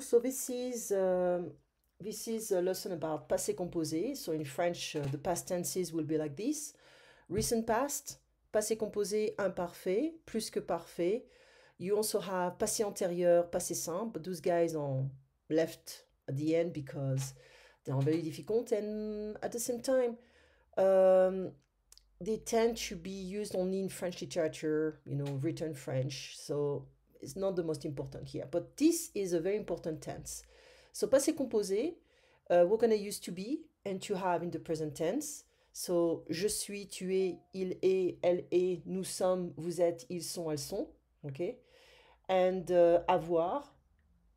So this is a lesson about passé composé. So in French, the past tenses will be like this. Recent past, passé composé imparfait, plus que parfait. You also have passé antérieur, passé simple, but those guys are left at the end because they are very difficult, and at the same time, they tend to be used only in French literature, written French. So it's not the most important here. But this is a very important tense. So passé composé, we're going to use to be and to have in the present tense. So je suis, tu es, il est, elle est, nous sommes, vous êtes, ils sont, elles sont. Okay? And avoir,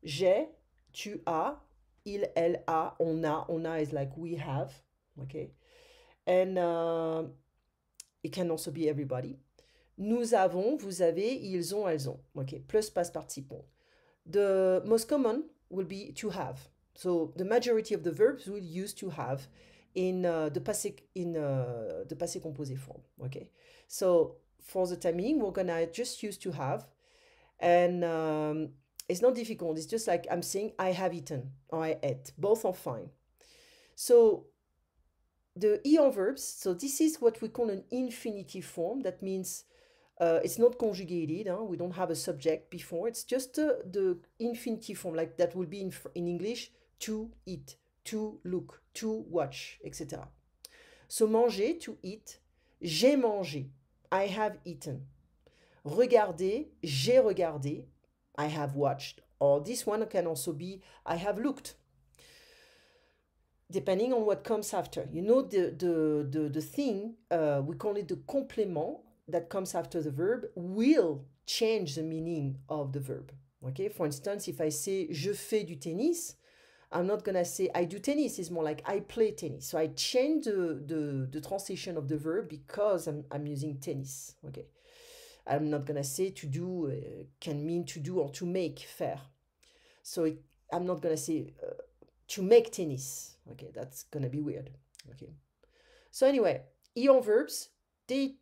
j'ai, tu as, il, elle, a, on a. On a is like we have. Okay? And it can also be everybody. Nous avons, vous avez, ils ont, elles ont. Okay, plus past participle. The most common will be to have. So the majority of the verbs will use to have in the passé composé form. Okay, so for the timing, we're gonna just use to have, and it's not difficult. It's just like I'm saying I have eaten or I ate. Both are fine. So the ER verbs, so this is what we call an infinitive form. That means it's not conjugated. We don't have a subject before. It's just the infinitive form, like that will be in English, to eat, to look, to watch, etc. So manger, to eat. J'ai mangé, I have eaten. Regarder, j'ai regardé, I have watched. Or this one can also be, I have looked. Depending on what comes after. The thing, we call it the complement that comes after the verb will change the meaning of the verb. Okay, for instance, if I say je fais du tennis, I'm not gonna say I do tennis. It's more like I play tennis. So I change the translation of the verb because I'm using tennis. Okay, I'm not gonna say to do can mean to do or to make, faire. So I'm not gonna say to make tennis. Okay, that's gonna be weird. Okay, so anyway, ER verbs, they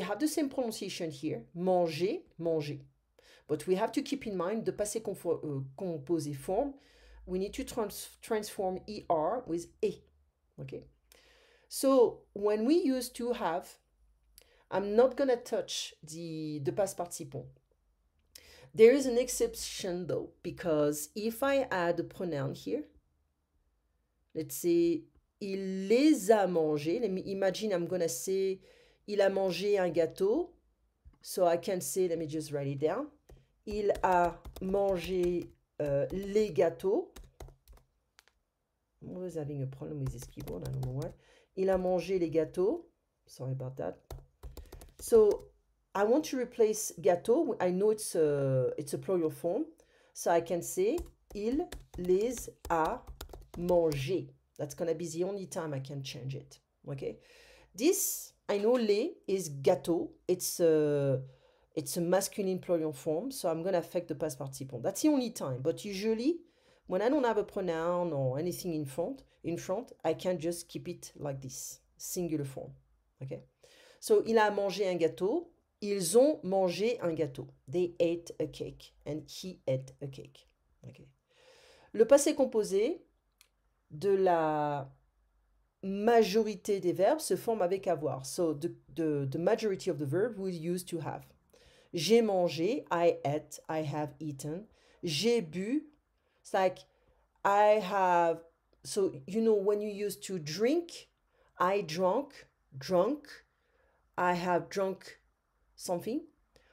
have the same pronunciation here. Manger, manger. But we have to keep in mind the passé composé form. We need to transform ER with E. Okay. So when we use to have, I'm not gonna touch the past participle. There is an exception though, because if I add a pronoun here, let's say il les a mangés. Let me imagine I'm gonna say il a mangé un gâteau. So I can say, let me just write it down. Il a mangé les gâteaux. I was having a problem with this keyboard, I don't know why. Il a mangé les gâteaux. Sorry about that. So I want to replace gâteau. I know it's a plural form. So I can say il les a mangés. That's gonna be the only time I can change it. Okay. This, I know les is gâteau. It's a masculine plural form, so I'm gonna affect the past participle. That's the only time. But usually, when I don't have a pronoun or anything in front, I can just keep it like this, singular form. Okay. So il a mangé un gâteau. Ils ont mangé un gâteau. They ate a cake, and he ate a cake. Okay. Le passé composé de la majorité des verbes se forme avec avoir. So the majority of the verb will use to have. J'ai mangé, I ate, I have eaten. J'ai bu, it's like I have, so when you use to drink, I drunk, I have drunk something,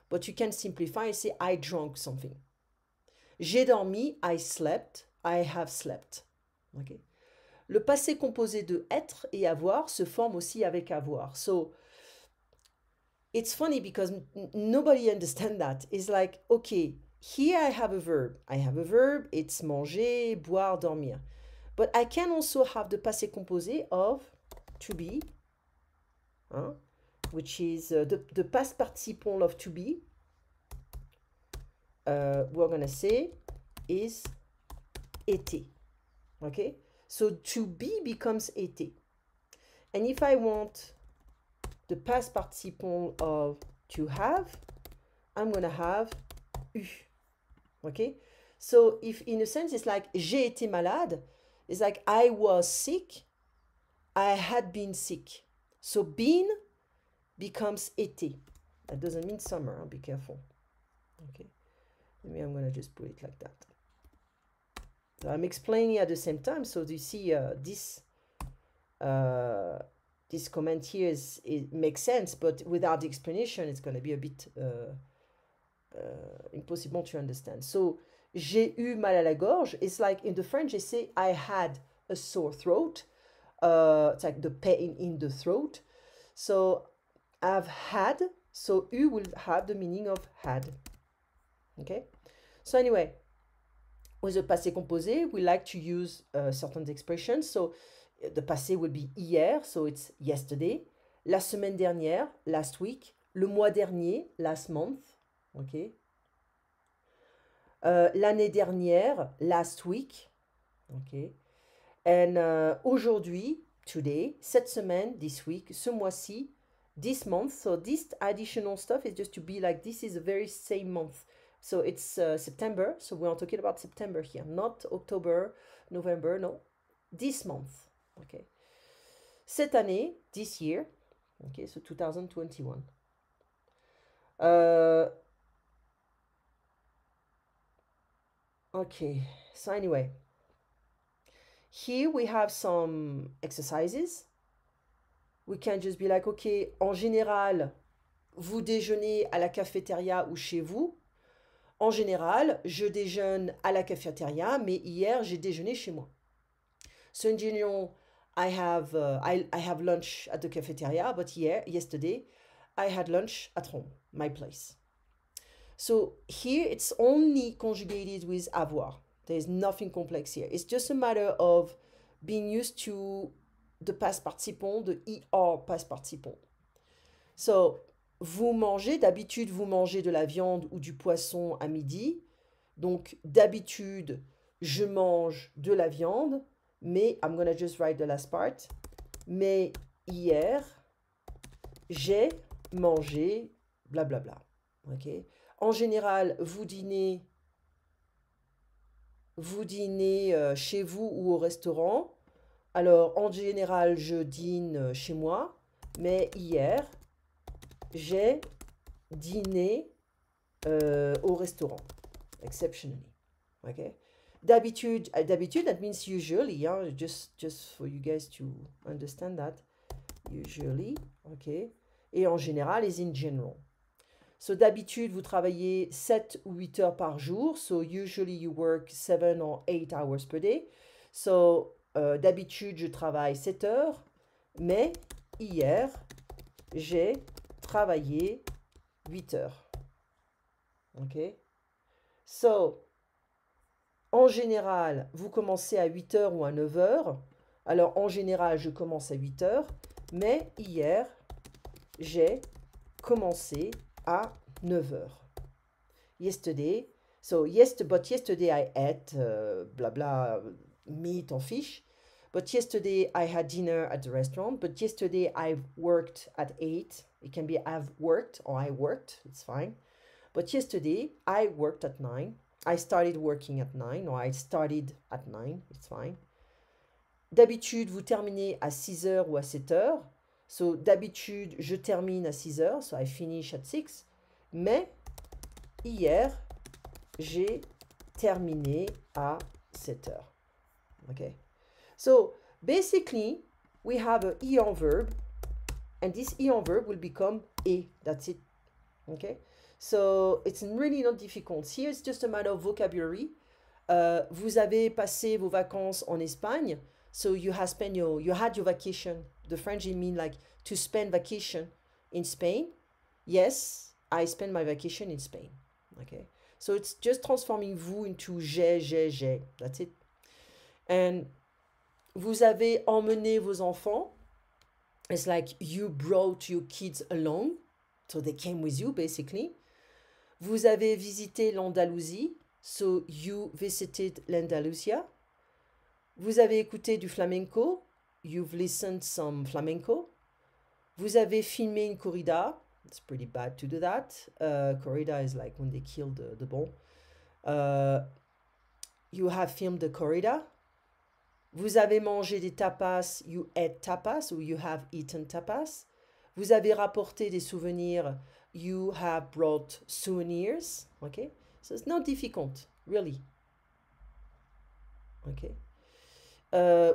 but you can simplify and say I drank something. J'ai dormi, I slept, I have slept. Okay. Le passé composé de être et avoir se forme aussi avec avoir. So it's funny because nobody understands that. It's like, okay, here I have a verb. It's manger, boire, dormir. But I can also have the passé composé of to be, which is the past participle of to be. We're going to say is été. Okay? So to be becomes été. And if I want the past participle of to have, I'm going to have eu. Okay? So if in a sense it's like j'ai été malade, it's like I was sick, I had been sick. So been becomes été. That doesn't mean summer, huh? Be careful. Okay. Maybe I'm gonna just put it like that. So I'm explaining at the same time, so you see this comment here it makes sense, but without the explanation, it's gonna be a bit impossible to understand. So j'ai eu mal à la gorge. It's like in the French they say I had a sore throat. It's like the pain in the throat. So I've had. So eu will have the meaning of had. Okay. So anyway, with the passé composé, we like to use certain expressions. So the passé will be hier, so it's yesterday. La semaine dernière, last week. Le mois dernier, last month. Okay. L'année dernière, last week. Okay. And aujourd'hui, today, cette semaine, this week, ce mois-ci, this month. So this additional stuff is just to be like this is the very same month. So it's September. So we are talking about September here, not October, November. No, this month. Okay. Cette année, this year. Okay, so 2021. Okay, so anyway, here we have some exercises. We can just be like, okay, en général, vous déjeunez à la cafétéria ou chez vous. En général, je déjeune à la cafétéria, mais hier, j'ai déjeuné chez moi. So in general, I have lunch at the cafeteria, but yesterday, I had lunch at home, my place. So here it's only conjugated with avoir. There's nothing complex here. It's just a matter of being used to the past participant, the ER past participant. So, vous mangez, d'habitude, vous mangez de la viande ou du poisson à midi. Donc, d'habitude, je mange de la viande, mais, I'm gonna just write the last part, mais hier, j'ai mangé blablabla. Ok. En général, vous dînez chez vous ou au restaurant. Alors, en général, je dîne chez moi, mais hier, j'ai dîné au restaurant, exceptionally. Okay? D'habitude, that means usually, hein, just for you guys to understand that. Usually, okay? Et en général is in general. So d'habitude, vous travaillez 7 ou 8 heures par jour. So usually you work 7 or 8 hours per day. So d'habitude, je travaille 7 heures. Mais hier, j'ai travaillé 8 heures. OK? So, en général, vous commencez à 8 heures ou à 9 heures. Alors, en général, je commence à 8 heures. Mais hier, j'ai commencé à 9 heures. Yesterday, but yesterday I ate blah blah meat or fish. But yesterday I had dinner at the restaurant. But yesterday I worked at 8. It can be I've worked or I worked. It's fine. But yesterday I worked at 9. I started working at 9 or I started at 9. It's fine. D'habitude, vous terminez à 6 heures ou à 7 heures. So, d'habitude, je termine à 6 heures. So, I finish at 6. Mais, hier, j'ai terminé à 7 heures. Okay? So, basically, we have an ion verb. And this ion verb will become et. That's it. Okay? So, it's really not difficult. Here, it's just a matter of vocabulary. Vous avez passé vos vacances en Espagne. So you had your vacation. The French mean like to spend vacation in Spain. Yes, I spent my vacation in Spain. Okay, so it's just transforming vous into j'ai. That's it. And vous avez emmené vos enfants. It's like you brought your kids along, so they came with you basically. Vous avez visité l'Andalousie, so you visited l'Andalusia. Vous avez écouté du flamenco. You've listened some flamenco. Vous avez filmé une corrida. It's pretty bad to do that. Corrida is like when they kill the bull. you have filmed the corrida. Vous avez mangé des tapas, you ate tapas, ou you have eaten tapas. Vous avez rapporté des souvenirs, you have brought souvenirs. Okay? So it's not difficult, really. Okay?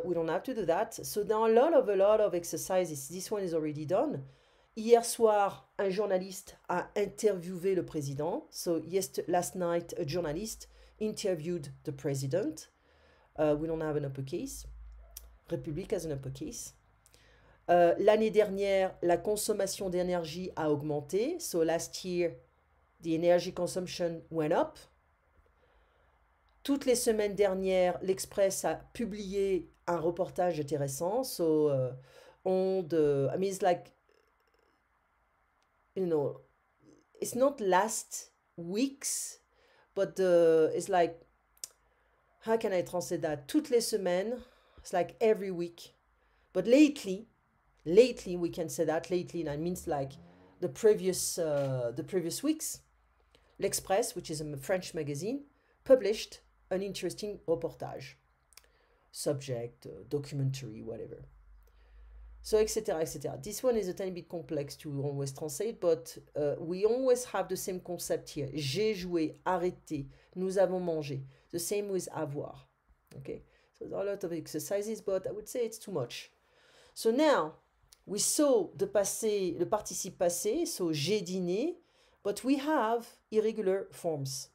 We don't have to do that. So there are a lot of exercises. This one is already done. Hier soir, un journaliste a interviewé le président. So last night, a journalist interviewed the president. We don't have an uppercase. République has an uppercase. L'année dernière, la consommation d'énergie a augmenté. So last year, the energy consumption went up. Toutes les semaines dernières, l'Express a publié un reportage intéressant. So, I mean, it's like, you know, it's not last weeks, but it's like, how can I translate that? Toutes les semaines, it's like every week. But lately we can say that means like the previous weeks, l'Express, which is a French magazine, published an interesting reportage, subject, documentary, whatever. So, etc., etc. This one is a tiny bit complex to always translate, but we always have the same concept here. J'ai joué, arrêté, nous avons mangé. The same with avoir. Okay? So, there are a lot of exercises, but I would say it's too much. So, now, we saw the participe passé, so j'ai dîné, but we have irregular forms.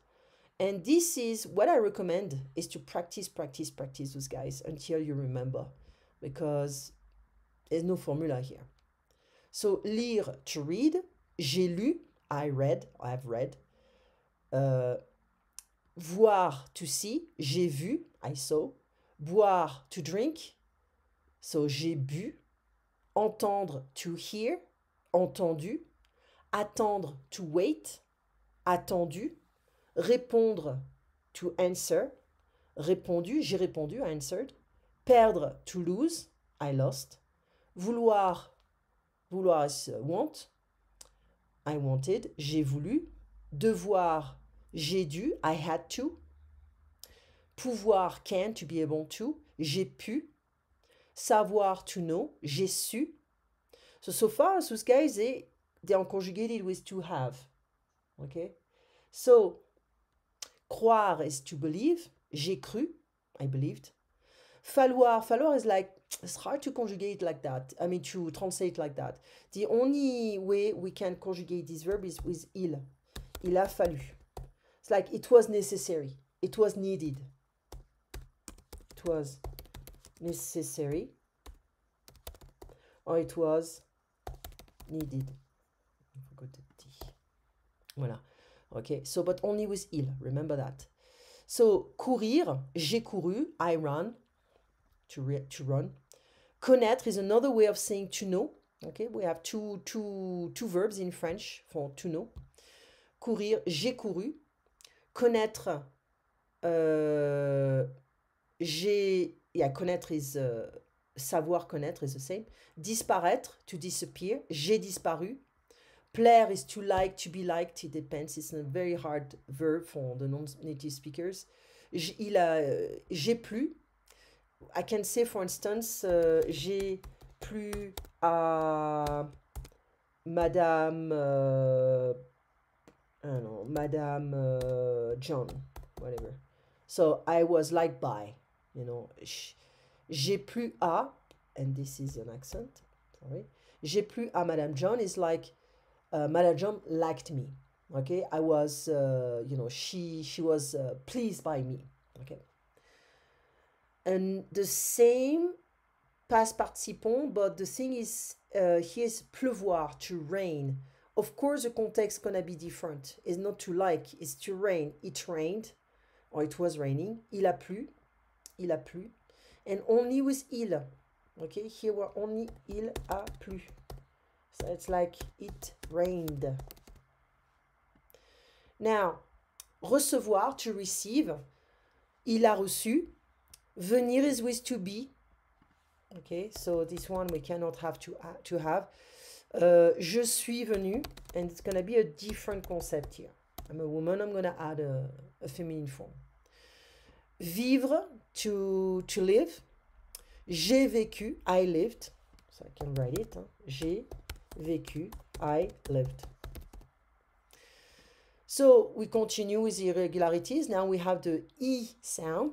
And this is what I recommend is to practice those guys until you remember, because there's no formula here. So lire, to read, j'ai lu, I have read. Voir, to see, j'ai vu, I saw. Boire, to drink, so j'ai bu. Entendre, to hear, entendu. Attendre, to wait, attendu. Répondre, to answer, répondu, j'ai répondu, I answered. Perdre, to lose, I lost. Vouloir is want, I wanted, j'ai voulu. Devoir, j'ai dû, I had to. Pouvoir, can, to be able to, j'ai pu. Savoir, to know, j'ai su. So far, those guys, they are conjugated with to have. Okay? So, croire is to believe. J'ai cru. I believed. Falloir is like, it's hard to conjugate like that. I mean, to translate like that. The only way we can conjugate this verb is with il. Il a fallu. It's like, it was necessary. It was needed. It was necessary. Or it was needed. I forgot the T. Voilà. Okay, so but only with il, remember that. So, courir, j'ai couru, I ran, to run. Connaître is another way of saying to know. Okay, we have two verbs in French for to know. Courir, j'ai couru. Connaître, connaître is, savoir connaître is the same. Disparaître, to disappear, j'ai disparu. Plaire is to like, to be liked, it depends. It's a very hard verb for the non-native speakers. J'ai plu. I can say, for instance, j'ai plu à Madame, I don't know, Madame John, whatever. So I was liked by, you know. J'ai plu à, and this is an accent, sorry. J'ai plu à Madame John is like, Madame John liked me. Okay, I was, you know, she was pleased by me. Okay, and the same past participant, but the thing is, here's pleuvoir, to rain. Of course, the context gonna be different. It's not to like, it's to rain. It rained, or it was raining. Il a plu, and only with il. Okay, here we're only il a plu. So it's like it rained. Now, recevoir, to receive. Il a reçu. Venir is with to be. Okay, so this one we cannot have to have. Je suis venu, and it's going to be a different concept here. I'm a woman, I'm going to add a feminine form. Vivre, to live. J'ai vécu, I lived. So I can write it. Hein. J'ai vécu, I lived. So we continue with the irregularities. Now we have the E sound.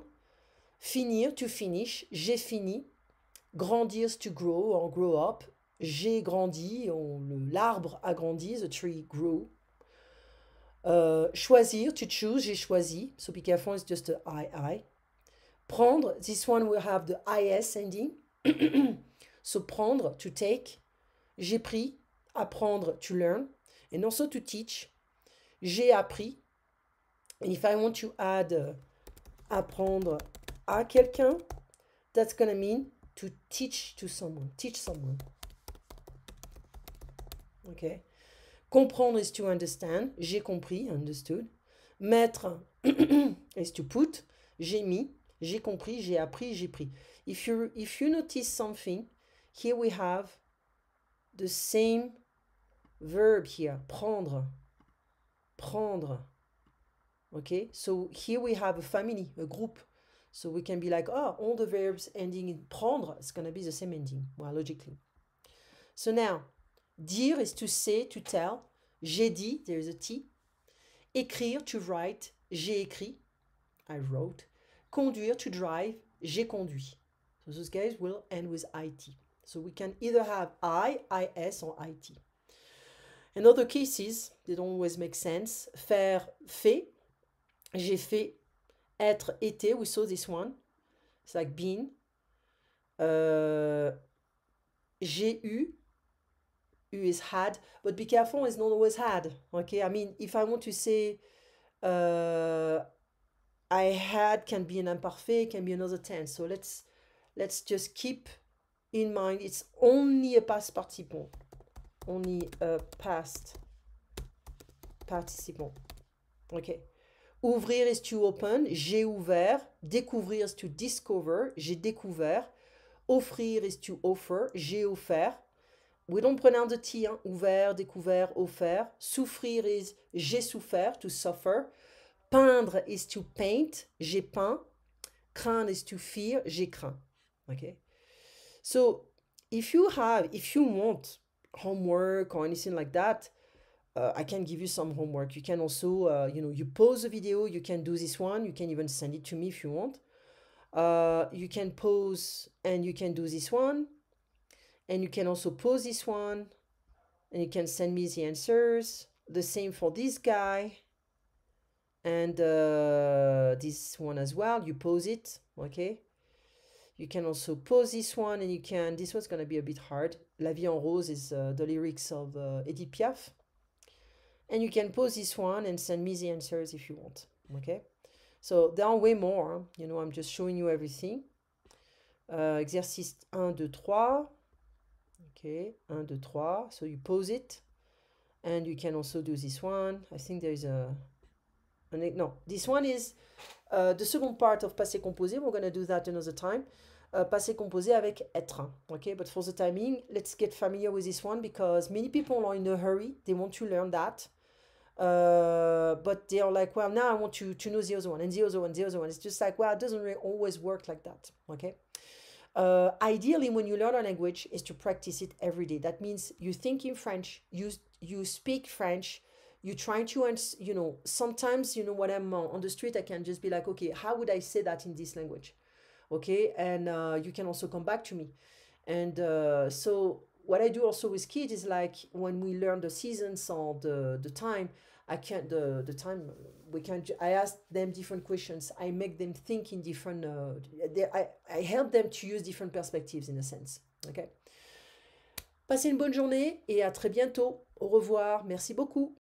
Finir, to finish. J'ai fini. Grandir, to grow or grow up. J'ai grandi, l'arbre a grandi, the tree grew. Choisir, to choose, j'ai choisi. So be careful, it's just a I. Prendre, this one will have the IS ending. So prendre, to take. J'ai pris, apprendre, to learn. And also to teach. J'ai appris. And if I want to add apprendre à quelqu'un, that's gonna mean to teach to someone. Teach someone. Okay. Comprendre is to understand. J'ai compris, understood. Mettre is to put. J'ai mis. J'ai compris, j'ai appris, j'ai pris. If you notice something, here we have the same verb here. Prendre. Prendre. Okay. So here we have a family, a group. So we can be like, oh, all the verbs ending in prendre, it's going to be the same ending. Well, logically. So now, dire is to say, to tell. J'ai dit, there is a T. Écrire, to write. J'ai écrit, I wrote. Conduire, to drive. J'ai conduit. So those guys will end with IT. So we can either have I, IS, or IT. In other cases, they don't always make sense. Faire, fait. J'ai fait. Être, été. We saw this one. It's like been. J'ai eu. U is had, but be careful, it's not always had. Okay, I mean, if I want to say I had can be an imparfait, can be another tense. So let's just keep in mind it's only a past participle. Only a past participle. Okay. Ouvrir is to open. J'ai ouvert. Découvrir is to discover. J'ai découvert. Offrir is to offer. J'ai offert. We don't pronounce the T, hein? Ouvert, découvert, offert. Souffrir is j'ai souffert, to suffer. Peindre is to paint, j'ai peint. Craindre is to fear, j'ai craint. Okay? So if you want homework or anything like that, I can give you some homework. You can also, you pause the video, you can do this one. You can even send it to me if you want. You can pause and you can do this one. And you can also pause this one and you can send me the answers. The same for this guy and this one as well. You pause it, okay? You can also pause this one and this one's going to be a bit hard. La vie en rose is the lyrics of Edith Piaf. And you can pause this one and send me the answers if you want, okay? So there are way more, I'm just showing you everything. Exercice 1, 2, 3. Okay, 1, 2, 3. So you pause it. And you can also do this one. I think there is no, this one is the second part of passé composé. We're going to do that another time. Passé composé avec être. Okay, but for the timing, let's get familiar with this one because many people are in a hurry. They want to learn that. But they are like, well, now I want to know the other one and the other one, the other one. It's just like, well, it doesn't really always work like that. Okay. Ideally, when you learn a language, is to practice it every day. That means you think in French, you speak French, you try to, sometimes, when I'm on the street, I can just be like, okay, how would I say that in this language? Okay, and you can also come back to me. And so what I do also with kids is like when we learn the seasons or the time, I ask them different questions. I make them think in different, I help them to use different perspectives in a sense. Okay. Passez une bonne journée et à très bientôt. Au revoir. Merci beaucoup.